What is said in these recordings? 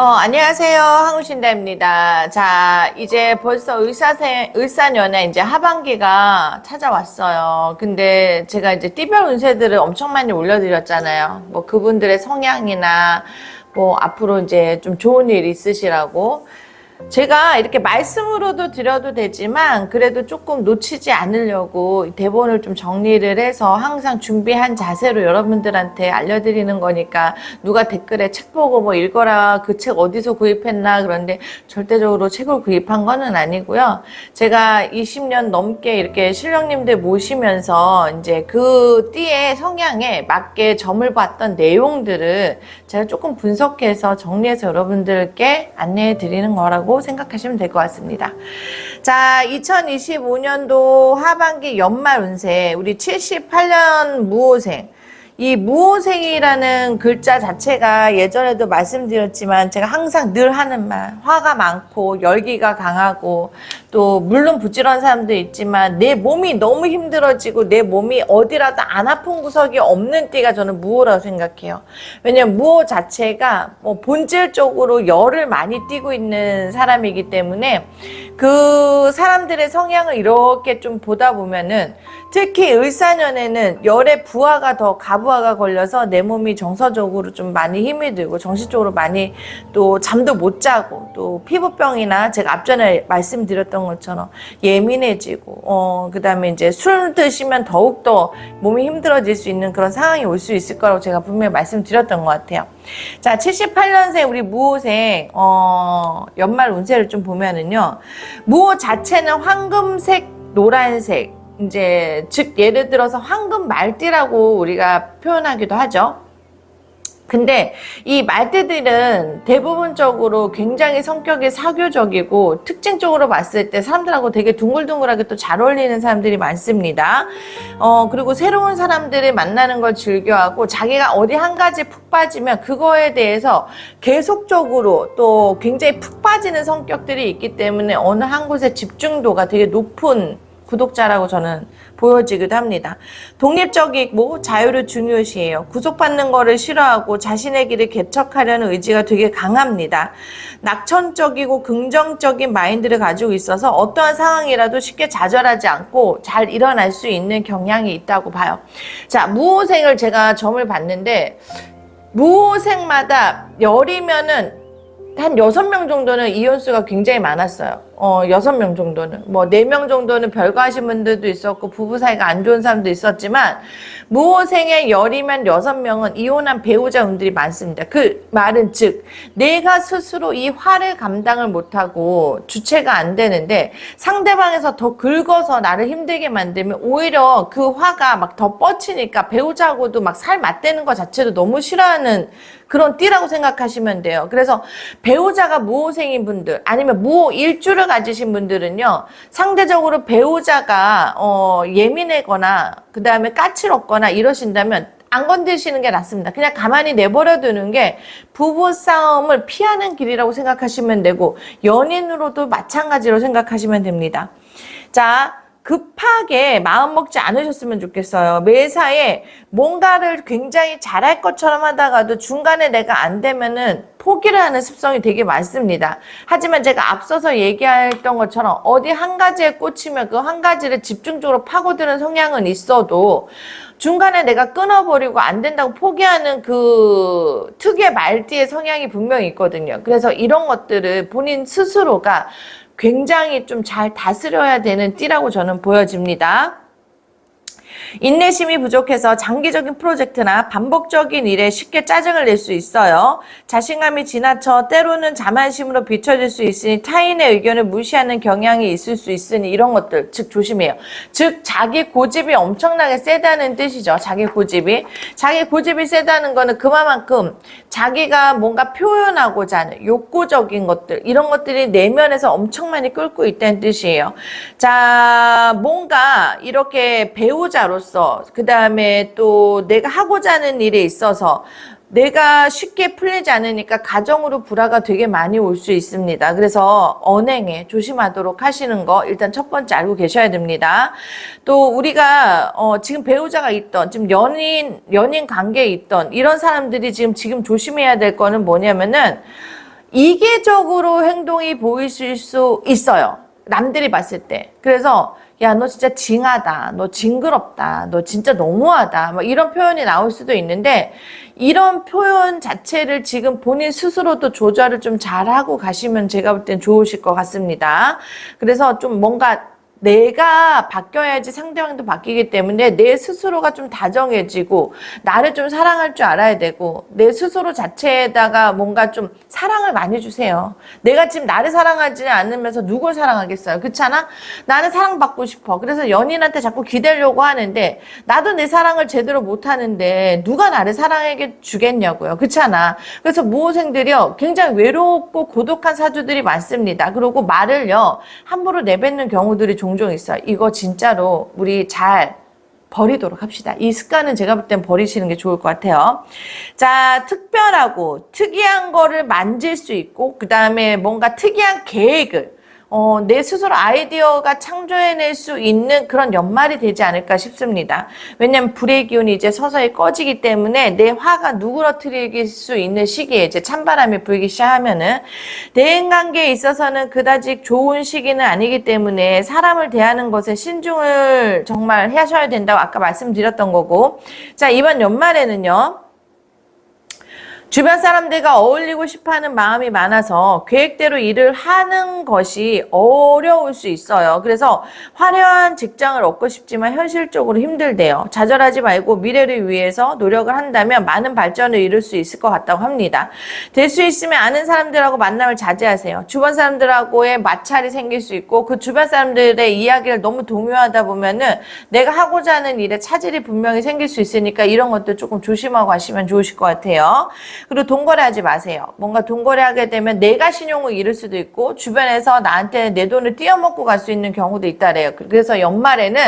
안녕하세요. 황우신다입니다. 자, 이제 벌써 을사년에 이제 하반기가 찾아왔어요. 근데 제가 이제 띠별 운세들을 엄청 많이 올려드렸잖아요. 뭐 그분들의 성향이나 뭐 앞으로 이제 좀 좋은 일 있으시라고. 제가 이렇게 말씀으로도 드려도 되지만 그래도 조금 놓치지 않으려고 대본을 좀 정리를 해서 항상 준비한 자세로 여러분들한테 알려드리는 거니까 누가 댓글에 책 보고 뭐 읽어라, 그 책 어디서 구입했나, 그런데 절대적으로 책을 구입한 거는 아니고요. 제가 20년 넘게 이렇게 신령님들 모시면서 이제 그 띠의 성향에 맞게 점을 봤던 내용들을 제가 조금 분석해서 정리해서 여러분들께 안내해 드리는 거라고 생각하시면 될 것 같습니다. 자, 2025년도 하반기 연말 운세, 우리 78년 무오생. 이 무오생이라는 글자 자체가 예전에도 말씀드렸지만 제가 항상 늘 하는 말, 화가 많고 열기가 강하고 또 물론 부지런한 사람도 있지만 내 몸이 너무 힘들어지고 내 몸이 어디라도 안 아픈 구석이 없는 띠가 저는 무오라고 생각해요. 왜냐면 무오 자체가 뭐 본질적으로 열을 많이 띠고 있는 사람이기 때문에 그 사람들의 성향을 이렇게 좀 보다 보면은 특히 을사년에는 열의 부하가 더 가부하가 걸려서 내 몸이 정서적으로 좀 많이 힘이 들고 정신적으로 많이 또 잠도 못 자고 또 피부병이나 제가 앞전에 말씀드렸던 것처럼 예민해지고 그 다음에 이제 술 드시면 더욱더 몸이 힘들어질 수 있는 그런 상황이 올 수 있을 거라고 제가 분명히 말씀드렸던 것 같아요. 자, 78년생 우리 무오생 연말 운세를 좀 보면은요, 무오 자체는 황금색, 노란색, 이제 즉 예를 들어서 황금 말띠라고 우리가 표현하기도 하죠. 근데 이 말띠들은 대부분적으로 굉장히 성격이 사교적이고 특징적으로 봤을 때 사람들하고 되게 둥글둥글하게 또 잘 어울리는 사람들이 많습니다. 그리고 새로운 사람들을 만나는 걸 즐겨하고 자기가 어디 한 가지 푹 빠지면 그거에 대해서 계속적으로 또 굉장히 푹 빠지는 성격들이 있기 때문에 어느 한 곳에 집중도가 되게 높은 구독자라고 저는 보여지기도 합니다. 독립적이고 자유를 중요시해요. 구속받는 거를 싫어하고 자신의 길을 개척하려는 의지가 되게 강합니다. 낙천적이고 긍정적인 마인드를 가지고 있어서 어떠한 상황이라도 쉽게 좌절하지 않고 잘 일어날 수 있는 경향이 있다고 봐요. 자, 무오생을 제가 점을 봤는데 무오생마다 열이면은 한 6명 정도는 이혼수가 굉장히 많았어요. 6명 정도는. 뭐 4명 정도는 별거 하신 분들도 있었고 부부 사이가 안 좋은 사람도 있었지만 무오생의 열이면 6명은 이혼한 배우자분들이 많습니다. 그 말은 즉 내가 스스로 이 화를 감당을 못하고 주체가 안 되는데 상대방에서 더 긁어서 나를 힘들게 만들면 오히려 그 화가 막 더 뻗치니까 배우자하고도 막 살 맞대는 것 자체도 너무 싫어하는 그런 띠라고 생각하시면 돼요. 그래서 배우자가 무오생인 분들 아니면 무오 일주를 가지신 분들은요, 상대적으로 배우자가 예민하거나 그 다음에 까칠없거나 이러신다면 안 건드시는 게 낫습니다. 그냥 가만히 내버려 두는 게 부부싸움을 피하는 길이라고 생각하시면 되고 연인으로도 마찬가지로 생각하시면 됩니다. 자, 급하게 마음 먹지 않으셨으면 좋겠어요. 매사에 뭔가를 굉장히 잘할 것처럼 하다가도 중간에 내가 안 되면은 포기를 하는 습성이 되게 많습니다. 하지만 제가 앞서서 얘기했던 것처럼 어디 한 가지에 꽂히면 그 한 가지를 집중적으로 파고드는 성향은 있어도 중간에 내가 끊어버리고 안 된다고 포기하는 그 특유의 말띠의 성향이 분명히 있거든요. 그래서 이런 것들을 본인 스스로가 굉장히 좀 잘 다스려야 되는 띠라고 저는 보여집니다. 인내심이 부족해서 장기적인 프로젝트나 반복적인 일에 쉽게 짜증을 낼 수 있어요. 자신감이 지나쳐 때로는 자만심으로 비춰질 수 있으니 타인의 의견을 무시하는 경향이 있을 수 있으니 이런 것들 즉 조심해요. 즉 자기 고집이 엄청나게 세다는 뜻이죠. 자기 고집이 세다는 거는 그만큼 자기가 뭔가 표현하고자 하는 욕구적인 것들 이런 것들이 내면에서 엄청 많이 끓고 있다는 뜻이에요. 자, 뭔가 이렇게 배우자로 그 다음에 또 내가 하고자 하는 일에 있어서 내가 쉽게 풀리지 않으니까 가정으로 불화가 되게 많이 올 수 있습니다. 그래서 언행에 조심하도록 하시는 거 일단 첫 번째 알고 계셔야 됩니다. 또 우리가 지금 배우자가 있던 지금 연인 관계에 있던 이런 사람들이 지금 조심해야 될 거는 뭐냐면은 이기적으로 행동이 보이실 수 있어요. 남들이 봤을 때. 그래서 야, 너 진짜 징하다. 너 징그럽다. 너 진짜 너무하다. 뭐 이런 표현이 나올 수도 있는데 이런 표현 자체를 지금 본인 스스로도 조절을 좀 잘하고 가시면 제가 볼 땐 좋으실 것 같습니다. 그래서 좀 뭔가 내가 바뀌어야지 상대방도 바뀌기 때문에 내 스스로가 좀 다정해지고 나를 좀 사랑할 줄 알아야 되고 내 스스로 자체에다가 뭔가 좀 사랑을 많이 주세요. 내가 지금 나를 사랑하지 않으면서 누굴 사랑하겠어요? 그렇잖아? 나는 사랑받고 싶어. 그래서 연인한테 자꾸 기대려고 하는데 나도 내 사랑을 제대로 못하는데 누가 나를 사랑해 주겠냐고요. 그렇잖아? 그래서 무호생들이요 굉장히 외롭고 고독한 사주들이 많습니다. 그리고 말을요 함부로 내뱉는 경우들이 종종 있어요. 이거 진짜로 우리 잘 버리도록 합시다. 이 습관은 제가 볼 땐 버리시는 게 좋을 것 같아요. 자, 특별하고 특이한 거를 만질 수 있고 그 다음에 뭔가 특이한 계획을 내 스스로 아이디어가 창조해낼 수 있는 그런 연말이 되지 않을까 싶습니다. 왜냐면 불의 기운이 이제 서서히 꺼지기 때문에 내 화가 누그러뜨릴 수 있는 시기에 이제 찬바람이 불기 시작하면은 대인관계에 있어서는 그다지 좋은 시기는 아니기 때문에 사람을 대하는 것에 신중을 정말 하셔야 된다고 아까 말씀드렸던 거고 자 이번 연말에는요 주변 사람들과 어울리고 싶어하는 마음이 많아서 계획대로 일을 하는 것이 어려울 수 있어요. 그래서 화려한 직장을 얻고 싶지만 현실적으로 힘들대요. 좌절하지 말고 미래를 위해서 노력을 한다면 많은 발전을 이룰 수 있을 것 같다고 합니다. 될 수 있으면 아는 사람들하고 만남을 자제하세요. 주변 사람들하고의 마찰이 생길 수 있고 그 주변 사람들의 이야기를 너무 동요하다 보면은 내가 하고자 하는 일에 차질이 분명히 생길 수 있으니까 이런 것들 조금 조심하고 하시면 좋으실 것 같아요. 그리고 돈거래하지 마세요. 뭔가 돈거래하게 되면 내가 신용을 잃을 수도 있고 주변에서 나한테 내 돈을 띄어먹고 갈 수 있는 경우도 있다래요. 그래서 연말에는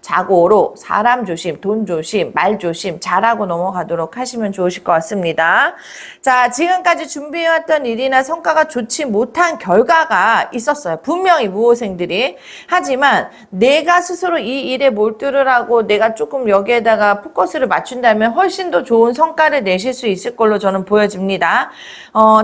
자고로 사람 조심, 돈 조심, 말 조심 잘하고 넘어가도록 하시면 좋으실 것 같습니다. 자, 지금까지 준비해왔던 일이나 성과가 좋지 못한 결과가 있었어요. 분명히 무호생들이. 하지만 내가 스스로 이 일에 몰두를 하고 내가 조금 여기에다가 포커스를 맞춘다면 훨씬 더 좋은 성과를 내실 수 있을 걸로 저는 보여집니다.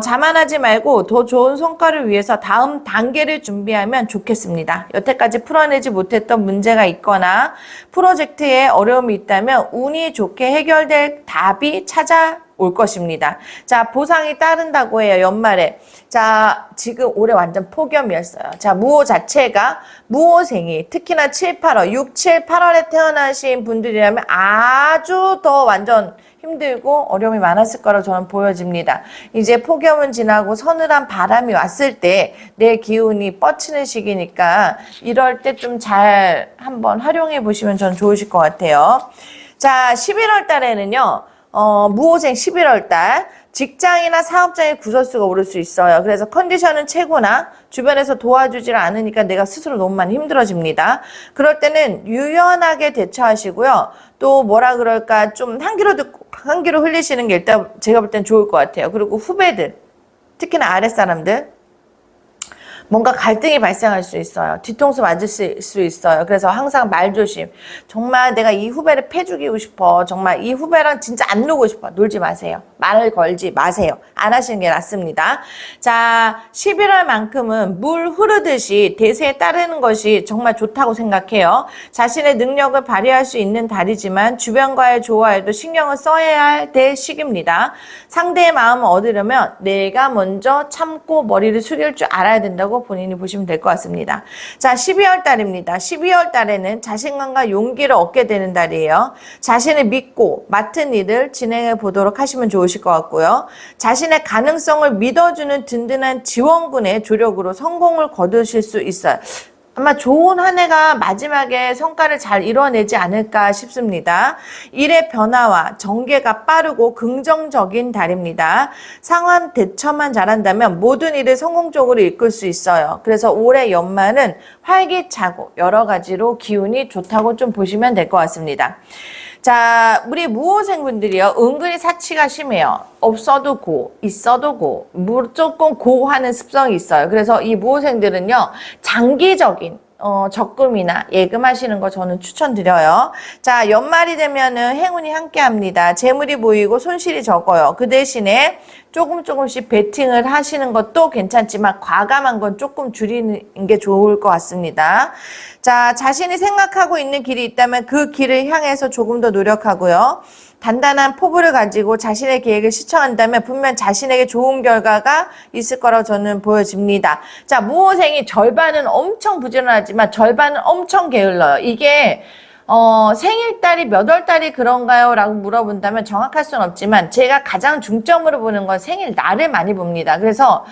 자만하지 말고 더 좋은 성과를 위해서 다음 단계를 준비하면 좋겠습니다. 여태까지 풀어내지 못했던 문제가 있거나 프로젝트에 어려움이 있다면 운이 좋게 해결될 답이 찾아올 것입니다. 자, 보상이 따른다고 해요, 연말에. 자, 지금 올해 완전 폭염이었어요. 자, 무호 자체가 무호생이 특히나 7, 8월, 6, 7, 8월에 태어나신 분들이라면 아주 더 완전 힘들고 어려움이 많았을 거라고 저는 보여집니다. 이제 폭염은 지나고 서늘한 바람이 왔을 때 내 기운이 뻗치는 시기니까 이럴 때 좀 잘 한번 활용해 보시면 저는 좋으실 것 같아요. 자, 11월 달에는요. 무호생 11월 달 직장이나 사업장의 구설수가 오를 수 있어요. 그래서 컨디션은 최고나 주변에서 도와주질 않으니까 내가 스스로 너무 많이 힘들어집니다. 그럴 때는 유연하게 대처하시고요. 또 뭐라 그럴까 좀 한 귀로 흘리시는 게 일단 제가 볼 땐 좋을 것 같아요. 그리고 후배들, 특히나 아랫사람들 뭔가 갈등이 발생할 수 있어요. 뒤통수 맞을 수 있어요. 그래서 항상 말조심. 정말 내가 이 후배를 패죽이고 싶어. 정말 이 후배랑 진짜 안 놀고 싶어. 놀지 마세요. 말을 걸지 마세요. 안 하시는 게 낫습니다. 자, 11월만큼은 물 흐르듯이 대세에 따르는 것이 정말 좋다고 생각해요. 자신의 능력을 발휘할 수 있는 달이지만 주변과의 조화에도 신경을 써야 할 때 시기입니다. 상대의 마음을 얻으려면 내가 먼저 참고 머리를 숙일 줄 알아야 된다고 본인이 보시면 될 것 같습니다. 자, 12월 달입니다. 12월 달에는 자신감과 용기를 얻게 되는 달이에요. 자신을 믿고 맡은 일을 진행해 보도록 하시면 좋으실 것 같고요. 자신의 가능성을 믿어주는 든든한 지원군의 조력으로 성공을 거두실 수 있어요. 아마 좋은 한 해가 마지막에 성과를 잘 이뤄내지 않을까 싶습니다. 일의 변화와 전개가 빠르고 긍정적인 달입니다. 상황 대처만 잘한다면 모든 일을 성공적으로 이끌 수 있어요. 그래서 올해 연말은 활기차고 여러 가지로 기운이 좋다고 좀 보시면 될 것 같습니다. 자, 우리 무호생분들이요. 은근히 사치가 심해요. 없어도 고, 있어도 고, 무조건 고 하는 습성이 있어요. 그래서 이 무호생들은요. 장기적인 적금이나 예금하시는 거 저는 추천드려요. 자, 연말이 되면은 행운이 함께 합니다. 재물이 보이고 손실이 적어요. 그 대신에 조금씩 베팅을 하시는 것도 괜찮지만 과감한 건 조금 줄이는 게 좋을 것 같습니다. 자, 자신이 생각하고 있는 길이 있다면 그 길을 향해서 조금 더 노력하고요. 단단한 포부를 가지고 자신의 계획을 실천한다면 분명 자신에게 좋은 결과가 있을 거라고 저는 보여집니다. 자, 무호생이 절반은 엄청 부지런하지만 절반은 엄청 게을러요. 이게 생일달이 몇 월달이 그런가요? 라고 물어본다면 정확할 수는 없지만 제가 가장 중점으로 보는 건 생일날을 많이 봅니다. 그래서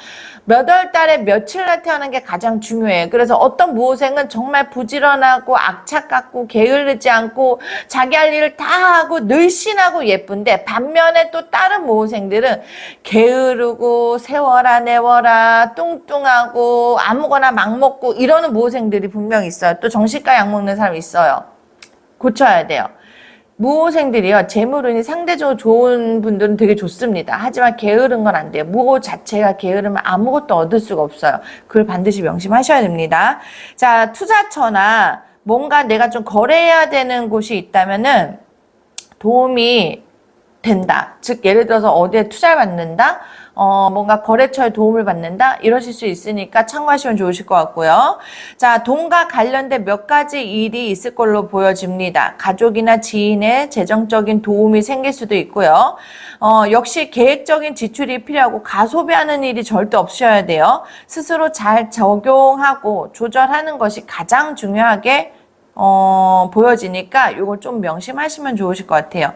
몇 월달에 며칠날 태어난 게 가장 중요해요. 그래서 어떤 무호생은 정말 부지런하고 악착 같고 게으르지 않고 자기 할 일을 다 하고 늘씬하고 예쁜데 반면에 또 다른 무호생들은 게으르고 세워라 내워라 뚱뚱하고 아무거나 막 먹고 이러는 무호생들이 분명히 있어요. 또 정신과 약 먹는 사람 있어요. 고쳐야 돼요. 무호생들이요. 재물운이 상대적으로 좋은 분들은 되게 좋습니다. 하지만 게으른 건 안 돼요. 무호 자체가 게으르면 아무것도 얻을 수가 없어요. 그걸 반드시 명심하셔야 됩니다. 자, 투자처나 뭔가 내가 좀 거래해야 되는 곳이 있다면은 도움이 된다. 즉 예를 들어서 어디에 투자를 받는다. 뭔가 거래처에 도움을 받는다 이러실 수 있으니까 참고하시면 좋으실 것 같고요. 자, 돈과 관련된 몇 가지 일이 있을 걸로 보여집니다. 가족이나 지인의 재정적인 도움이 생길 수도 있고요. 역시 계획적인 지출이 필요하고 가소비하는 일이 절대 없으셔야 돼요. 스스로 잘 적용하고 조절하는 것이 가장 중요하게 보여지니까 이걸 좀 명심하시면 좋으실 것 같아요.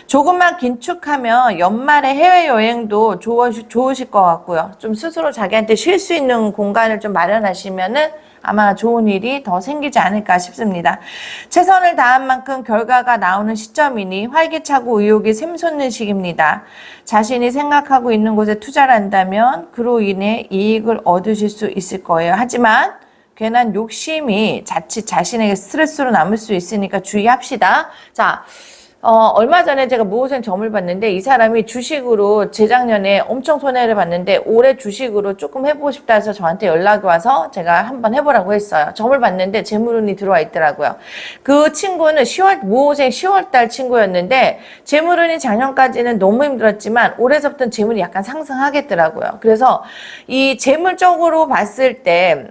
조금만 긴축하면 연말에 해외여행도 좋으실 것 같고요. 좀 스스로 자기한테 쉴 수 있는 공간을 좀 마련하시면은 아마 좋은 일이 더 생기지 않을까 싶습니다. 최선을 다한 만큼 결과가 나오는 시점이니 활기차고 의욕이 샘솟는 시기입니다. 자신이 생각하고 있는 곳에 투자를 한다면 그로 인해 이익을 얻으실 수 있을 거예요. 하지만 괜한 욕심이 자칫 자신에게 스트레스로 남을 수 있으니까 주의합시다. 자, 얼마 전에 제가 무호생 점을 봤는데 이 사람이 주식으로 재작년에 엄청 손해를 봤는데 올해 주식으로 조금 해보고 싶다 해서 저한테 연락이 와서 제가 한번 해보라고 했어요. 점을 봤는데 재물운이 들어와 있더라고요. 그 친구는 무호생 10월달 친구였는데 재물운이 작년까지는 너무 힘들었지만 올해서부터는 재물이 약간 상승하겠더라고요. 그래서 이 재물적으로 봤을 때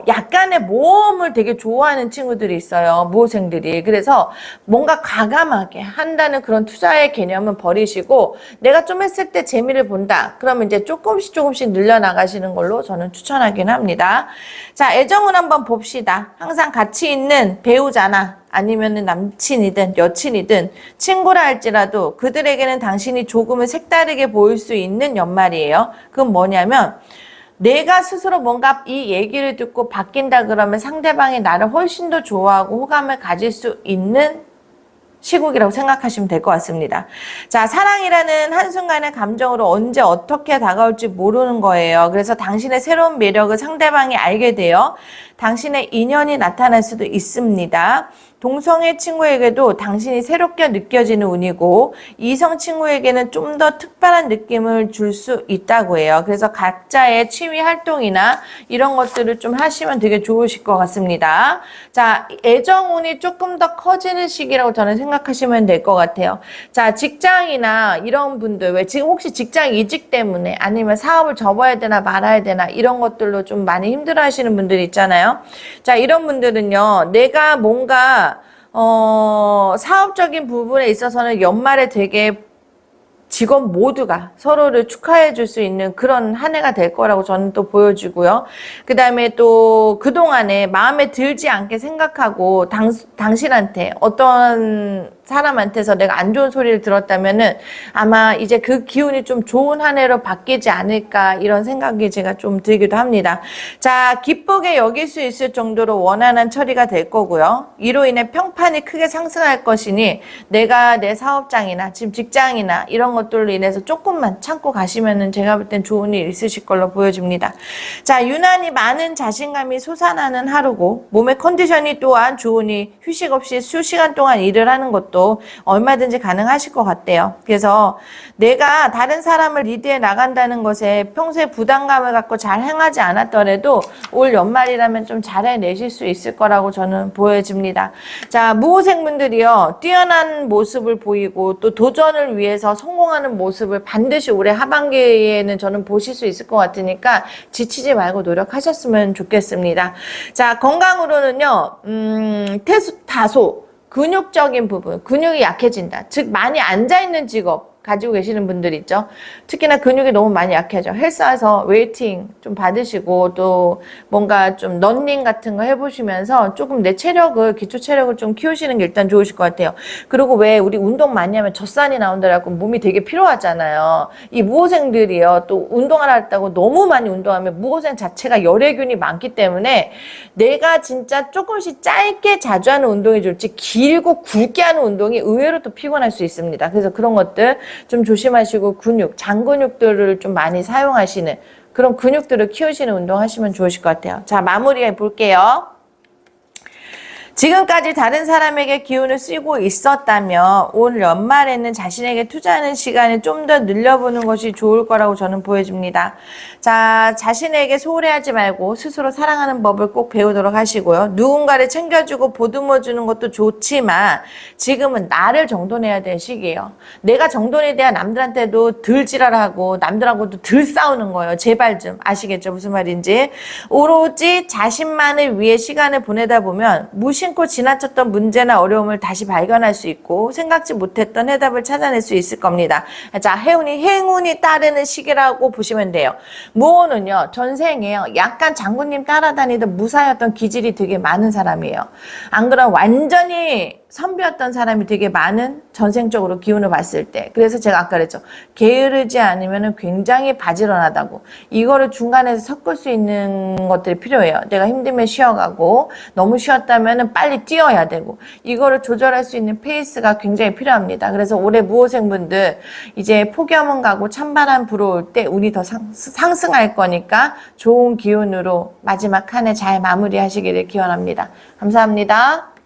약간의 모험을 되게 좋아하는 친구들이 있어요. 무호생들이. 그래서 뭔가 과감하게 한다는 그런 투자의 개념은 버리시고 내가 좀 했을 때 재미를 본다. 그러면 이제 조금씩 늘려나가시는 걸로 저는 추천하긴 합니다. 자, 애정운 한번 봅시다. 항상 같이 있는 배우자나 아니면은 남친이든 여친이든 친구라 할지라도 그들에게는 당신이 조금은 색다르게 보일 수 있는 연말이에요. 그건 뭐냐면 내가 스스로 뭔가 이 얘기를 듣고 바뀐다 그러면 상대방이 나를 훨씬 더 좋아하고 호감을 가질 수 있는 시국이라고 생각하시면 될 것 같습니다. 자, 사랑이라는 한순간의 감정으로 언제 어떻게 다가올지 모르는 거예요. 그래서 당신의 새로운 매력을 상대방이 알게 돼요. 당신의 인연이 나타날 수도 있습니다. 동성애 친구에게도 당신이 새롭게 느껴지는 운이고 이성 친구에게는 좀 더 특별한 느낌을 줄 수 있다고 해요. 그래서 각자의 취미 활동이나 이런 것들을 좀 하시면 되게 좋으실 것 같습니다. 자, 애정운이 조금 더 커지는 시기라고 저는 생각하시면 될 것 같아요. 자, 직장이나 이런 분들 왜 지금 혹시 직장 이직 때문에 아니면 사업을 접어야 되나 말아야 되나 이런 것들로 좀 많이 힘들어 하시는 분들이 있잖아요. 자, 이런 분들은요, 내가 뭔가 사업적인 부분에 있어서는 연말에 되게 직원 모두가 서로를 축하해 줄 수 있는 그런 한 해가 될 거라고 저는 또 보여지고요. 그 다음에 또 그동안에 마음에 들지 않게 생각하고 당신한테 어떤 사람한테서 내가 안 좋은 소리를 들었다면은 아마 이제 그 기운이 좀 좋은 한 해로 바뀌지 않을까 이런 생각이 제가 좀 들기도 합니다. 자, 기쁘게 여길 수 있을 정도로 원활한 처리가 될 거고요. 이로 인해 평판이 크게 상승할 것이니 내가 내 사업장이나 지금 직장이나 이런 것들로 인해서 조금만 참고 가시면은 제가 볼 땐 좋은 일 있으실 걸로 보여집니다. 자, 유난히 많은 자신감이 솟아나는 하루고 몸의 컨디션이 또한 좋으니 휴식 없이 수시간 동안 일을 하는 것도 있어도 얼마든지 가능하실 것 같아요. 그래서 내가 다른 사람을 리드해 나간다는 것에 평소에 부담감을 갖고 잘 행하지 않았더라도 올 연말이라면 좀 잘 해내실 수 있을 거라고 저는 보여집니다. 자, 무호생분들이요, 뛰어난 모습을 보이고 또 도전을 위해서 성공하는 모습을 반드시 올해 하반기에는 저는 보실 수 있을 것 같으니까 지치지 말고 노력하셨으면 좋겠습니다. 자, 건강으로는요, 다소 근육적인 부분, 근육이 약해진다. 즉, 많이 앉아있는 직업 가지고 계시는 분들 있죠. 특히나 근육이 너무 많이 약해져. 헬스와서 웨이팅 좀 받으시고 또 뭔가 좀 런닝 같은 거 해보시면서 조금 내 체력을, 기초 체력을 좀 키우시는 게 일단 좋으실 것 같아요. 그리고 왜 우리 운동 많이 하면 젖산이 나온다라고 몸이 되게 필요하잖아요. 이 무호생들이요, 또 운동을 했다고 너무 많이 운동하면 무호생 자체가 열애균이 많기 때문에 내가 진짜 조금씩 짧게 자주 하는 운동이 좋지 길고 굵게 하는 운동이 의외로 또 피곤할 수 있습니다. 그래서 그런 것들 좀 조심하시고 장근육들을 좀 많이 사용하시는 그런 근육들을 키우시는 운동 하시면 좋으실 것 같아요. 자, 마무리해 볼게요. 지금까지 다른 사람에게 기운을 쓰고 있었다면 올 연말에는 자신에게 투자하는 시간을 좀 더 늘려보는 것이 좋을 거라고 저는 보여집니다. 자, 자신에게 소홀해하지 말고 스스로 사랑하는 법을 꼭 배우도록 하시고요. 누군가를 챙겨주고 보듬어주는 것도 좋지만 지금은 나를 정돈해야 될 시기예요. 내가 정돈이 돼야 남들한테도 덜 지랄하고 남들하고도 덜 싸우는 거예요. 제발 좀 아시겠죠? 무슨 말인지. 오로지 자신만을 위해 시간을 보내다 보면 무심코 지나쳤던 문제나 어려움을 다시 발견할 수 있고 생각지 못했던 해답을 찾아낼 수 있을 겁니다. 자, 행운이 따르는 시기라고 보시면 돼요. 무호는요, 전생에요, 약간 장군님 따라다니던 무사였던 기질이 되게 많은 사람이에요. 안 그러면 완전히 선비였던 사람이 되게 많은 전생적으로 기운을 봤을 때. 그래서 제가 아까 그랬죠. 게으르지 않으면 굉장히 바지런하다고. 이거를 중간에서 섞을 수 있는 것들이 필요해요. 내가 힘들면 쉬어가고 너무 쉬었다면 빨리 뛰어야 되고 이거를 조절할 수 있는 페이스가 굉장히 필요합니다. 그래서 올해 무호생분들 이제 폭염은 가고 찬바람 불어올 때 운이 더 상승할 거니까 좋은 기운으로 마지막 한 해 잘 마무리하시기를 기원합니다. 감사합니다.